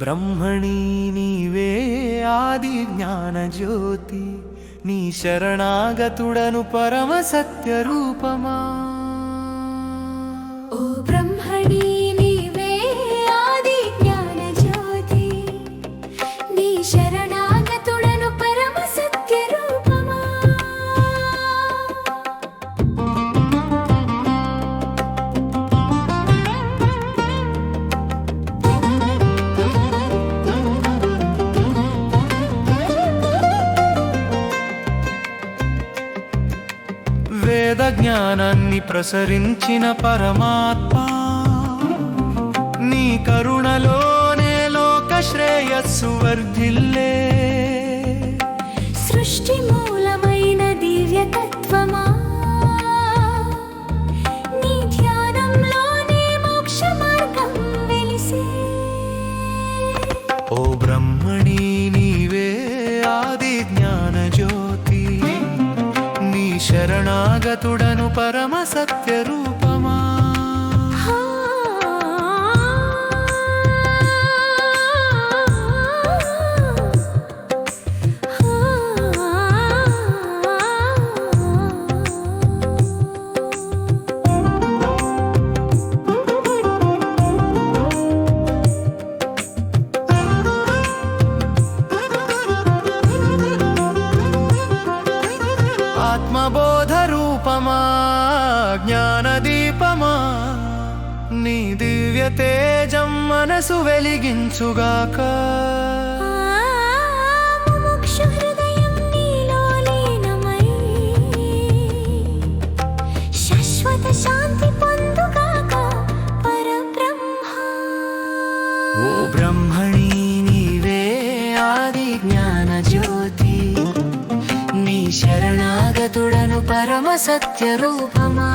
బ్రహ్మణి నీవే ఆది జ్ఞాన జ్యోతి, నీ శరణాగతుడను పరమ సత్య రూపమా. ఓ బ్రహ్మణి నీవే ఆది జ్ఞాన జ్యోతి, నీ శరణాగతుడను పరమ సత్య రూపమా. వేద జ్ఞానాన్ని ప్రసరించిన పరమాత్మ, నీ కరుణలోనే లోక శ్రేయస్సు వర్ధిల్లే. సృష్టి మూలమైన దివ్యతత్వమా, నీ ధ్యానంలోనే మోక్ష మార్గం వెలిసే. ఓ బ్రహ్మణి నీవే ఆది జ్ఞాన జ్యోతి, నీ శరణాగతుడను పరమ సత్య రూపమా. ఆత్మబోధ రూపమా, జ్ఞాన దీపమా, నీ దివ్య తేజం మనసు వెలిగించుగాక. ముముక్షు హృదయం నీలో లీనమై శాశ్వత శాంతి పొందుగాక పరబ్రహ్మ. ఓ బ్రహ్మణి నీవే ఆది జ్ఞాన జ్యోతి, నీ శరణాగతుడను పరమ సత్య రూపమా.